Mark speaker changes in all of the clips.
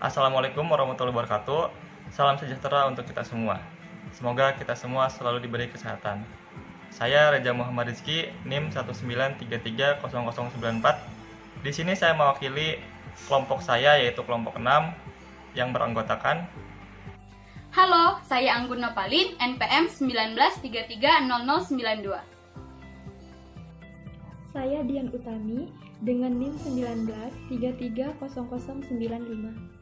Speaker 1: Assalamualaikum warahmatullahi wabarakatuh. Salam sejahtera untuk kita semua. Semoga kita semua selalu diberi kesehatan. Saya Reza Muhammad Rizky, NIM 193300094. Di sini saya mewakili kelompok saya yaitu kelompok 6 yang beranggotakan.
Speaker 2: Halo, saya Anggun Nopalin, NPM 19330092.
Speaker 3: Saya Dian Utami dengan NIM 19330095.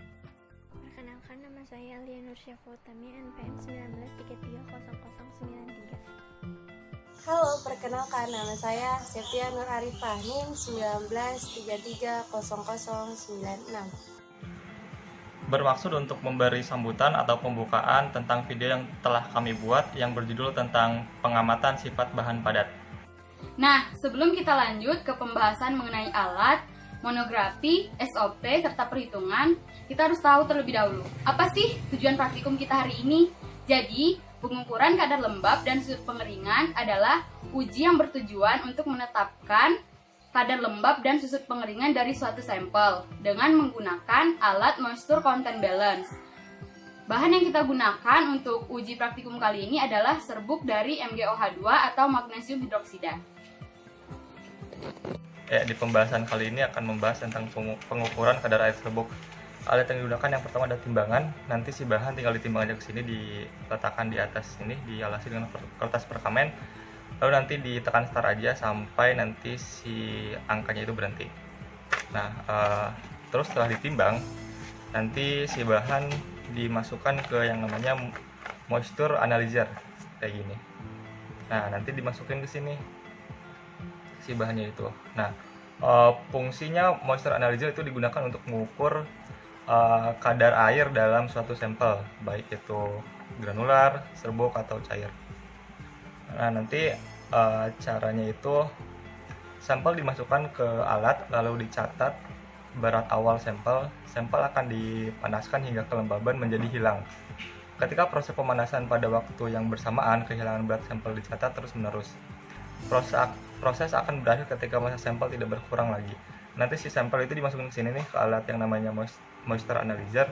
Speaker 4: Perkenalkan, nama saya Lia Nur Syafa Utami, NPM 19330093.
Speaker 5: Halo, perkenalkan nama saya Septia Nur Arifah, NIM 19330096.
Speaker 1: Bermaksud untuk memberi sambutan atau pembukaan tentang video yang telah kami buat yang berjudul tentang pengamatan sifat bahan padat.
Speaker 2: Nah, sebelum kita lanjut ke pembahasan mengenai alat, monografi, SOP, serta perhitungan, kita harus tahu terlebih dahulu, apa sih tujuan praktikum kita hari ini? Jadi, pengukuran kadar lembab dan sudut pengeringan adalah uji yang bertujuan untuk menetapkan kadar lembab dan susut pengeringan dari suatu sampel dengan menggunakan alat moisture content balance. Bahan yang kita gunakan untuk uji praktikum kali ini adalah serbuk dari MgOH2 atau magnesium hidroksida.
Speaker 1: Di pembahasan kali ini akan membahas tentang pengukuran kadar air serbuk. Alat yang digunakan yang pertama ada timbangan. Nanti si bahan tinggal ditimbang aja ke sini, diletakkan di atas sini, dialasi dengan kertas perkamen. Lalu nanti ditekan start aja sampai nanti si angkanya itu berhenti. Nah, terus setelah ditimbang, nanti si bahan dimasukkan ke yang namanya moisture analyzer kayak gini. Nah, nanti dimasukin ke sini si bahannya itu. Nah, fungsinya moisture analyzer itu digunakan untuk mengukur kadar air dalam suatu sampel, baik itu granular, serbuk atau cair. Nah, nanti caranya itu sampel dimasukkan ke alat lalu dicatat berat awal sampel. Sampel akan dipanaskan hingga kelembaban menjadi hilang. Ketika proses pemanasan pada waktu yang bersamaan, kehilangan berat sampel dicatat terus-menerus. Proses akan berakhir ketika massa sampel tidak berkurang lagi. Nanti si sampel itu dimasukin ke sini nih, ke alat yang namanya moisture analyzer.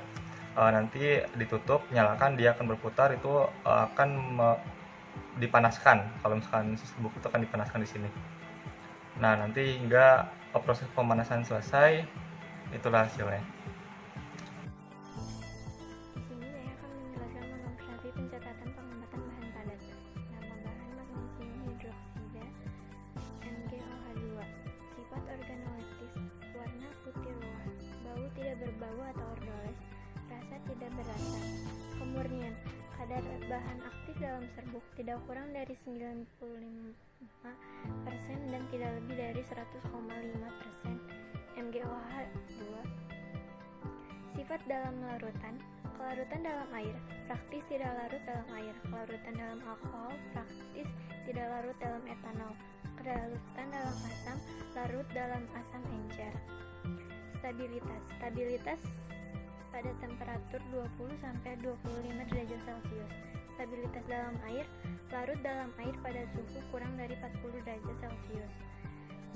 Speaker 1: Nanti ditutup, nyalakan, dia akan berputar, itu akan dipanaskan. Kalau misalkan serbuk itu akan dipanaskan di sini. Nah, nanti hingga proses pemanasan selesai, itulah hasilnya.
Speaker 4: Di sini saya akan menjelaskan monografi pencatatan pengamatan bahan padat. Nama bahan magnesium hidroksida, MgOH2. Sifat organoleptis, warna putih ruah, bau tidak berbau atau ordoles, rasa tidak berasa. Kemurnian, kadar bahan aktif dalam serbuk tidak kurang dari 95% dan tidak lebih dari 100,5% MgOH2. Sifat dalam larutan, kelarutan dalam air, praktis tidak larut dalam air, kelarutan dalam alkohol, praktis tidak larut dalam etanol, kelarutan dalam asam, larut dalam asam encer. Stabilitas pada temperatur 20-25 derajat Celcius. Stabilitas dalam air, larut dalam air pada suhu kurang dari 40 derajat Celcius.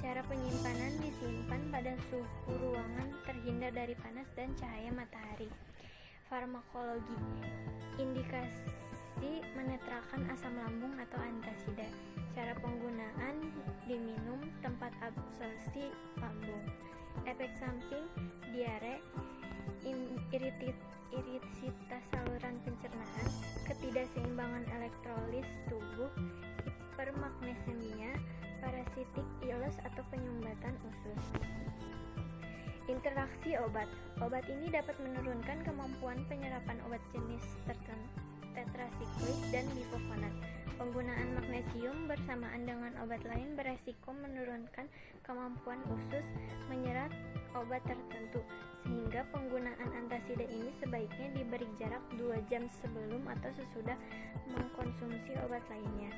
Speaker 4: Cara penyimpanan, disimpan pada suhu ruangan terhindar dari panas dan cahaya matahari. Farmakologi, indikasi menetralkan asam lambung atau antasida. Cara penggunaan, diminum, tempat absorpsi lambung. Efek samping, diare, iritasitas saluran pencernaan, ketidakseimbangan elektrolit tubuh, hipermagnesemia, parasitik iles atau penyumbatan usus. Interaksi obat. Obat ini dapat menurunkan kemampuan penyerapan obat jenis tertentu, tetrasiklik dan bifosfonat. Penggunaan magnesium bersamaan dengan obat lain beresiko menurunkan kemampuan usus menyerap obat tertentu, sehingga penggunaan antasida ini sebaiknya diberi jarak 2 jam sebelum atau sesudah mengkonsumsi obat lainnya.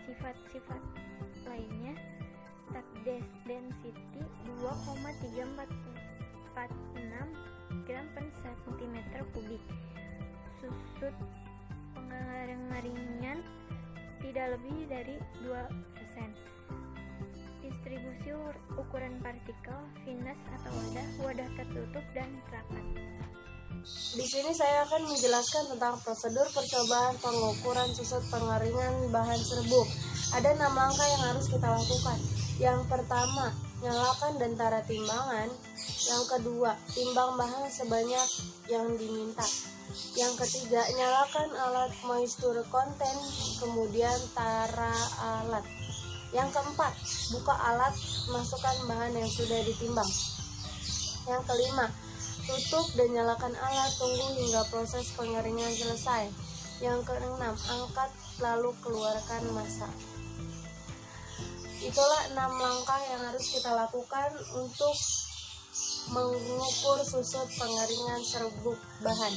Speaker 4: Sifat-sifat lainnya, tag density 2,3446 gram per cm kubik, susut pengeringan tidak lebih dari 2%. Distribusi pengukuran partikel, finus atau wadah, wadah tertutup dan rapat.
Speaker 5: Di sini saya akan menjelaskan tentang prosedur percobaan pengukuran susut pengeringan bahan serbuk. Ada 6 langkah yang harus kita lakukan. Yang pertama, nyalakan dan tara timbangan. Yang kedua, timbang bahan sebanyak yang diminta. Yang ketiga, nyalakan alat moisture content, kemudian tara alat. Yang keempat, buka alat, masukkan bahan yang sudah ditimbang. Yang kelima, tutup dan nyalakan alat, tunggu hingga proses pengeringan selesai. Yang keenam, angkat lalu keluarkan massa. Itulah 6 langkah yang harus kita lakukan untuk mengukur susut pengeringan serbuk bahan.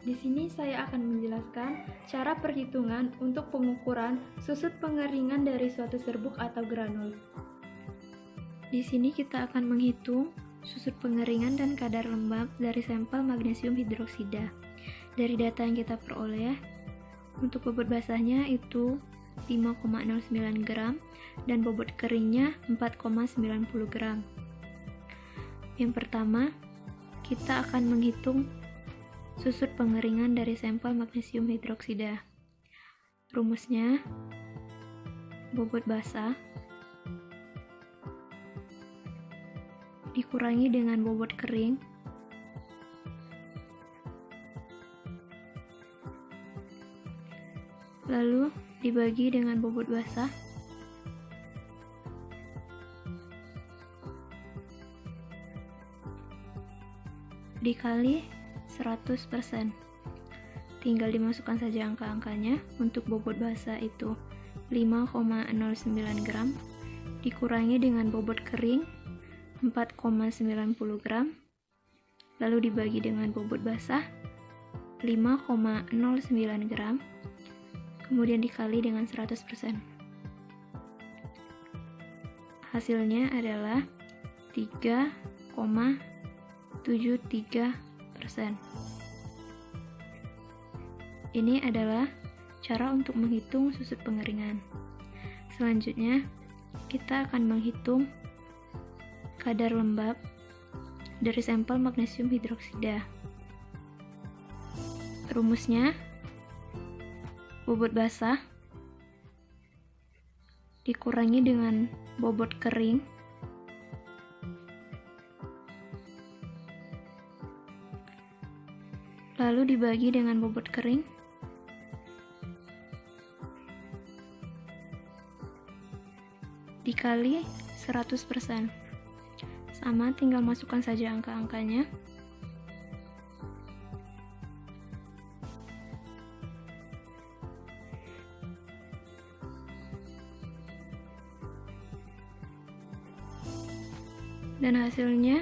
Speaker 3: Di sini saya akan menjelaskan cara perhitungan untuk pengukuran susut pengeringan dari suatu serbuk atau granul. Di sini kita akan menghitung susut pengeringan dan kadar lembab dari sampel magnesium hidroksida. Dari data yang kita peroleh, untuk bobot basahnya itu 5,09 gram dan bobot keringnya 4,90 gram. Yang pertama, kita akan menghitung susut pengeringan dari sampel magnesium hidroksida. Rumusnya, bobot basah dikurangi dengan bobot kering lalu dibagi dengan bobot basah dikali 100%. Tinggal dimasukkan saja angka-angkanya. Untuk bobot basah itu 5,09 gram dikurangi dengan bobot kering 4,90 gram lalu dibagi dengan bobot basah 5,09 gram kemudian dikali dengan 100%. Hasilnya adalah 3,73%. Ini adalah cara untuk menghitung susut pengeringan. Selanjutnya, kita akan menghitung kadar lembab dari sampel magnesium hidroksida. Rumusnya, bobot basah dikurangi dengan bobot kering lalu dibagi dengan bobot kering dikali 100%. Sama, tinggal masukkan saja angka-angkanya. Dan hasilnya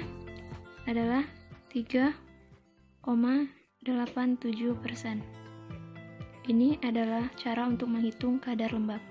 Speaker 3: adalah 3,87%. Ini adalah cara untuk menghitung kadar lembab.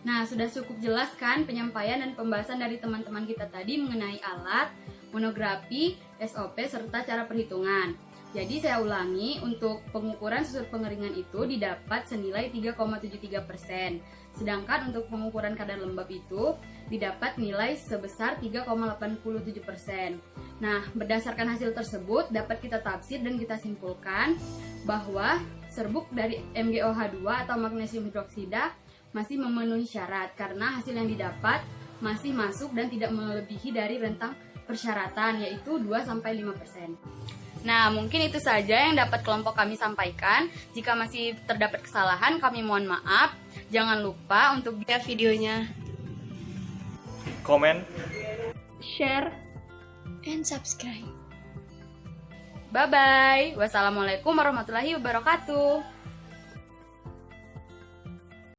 Speaker 2: Nah, sudah cukup jelas kan penyampaian dan pembahasan dari teman-teman kita tadi mengenai alat, monografi, SOP, serta cara perhitungan. Jadi saya ulangi, untuk pengukuran susut pengeringan itu didapat senilai 3,73%. Sedangkan untuk pengukuran kadar lembab itu didapat nilai sebesar 3,87%. Nah, berdasarkan hasil tersebut dapat kita tafsir dan kita simpulkan bahwa serbuk dari MgOH2 atau magnesium hidroksida masih memenuhi syarat karena hasil yang didapat masih masuk dan tidak melebihi dari rentang persyaratan, yaitu 2-5%. Nah, mungkin itu saja yang dapat kelompok kami sampaikan. Jika masih terdapat kesalahan, kami mohon maaf. Jangan lupa untuk lihat videonya,
Speaker 1: Komen,
Speaker 3: Share,
Speaker 6: and subscribe.
Speaker 2: Bye-bye. Wassalamualaikum warahmatullahi wabarakatuh.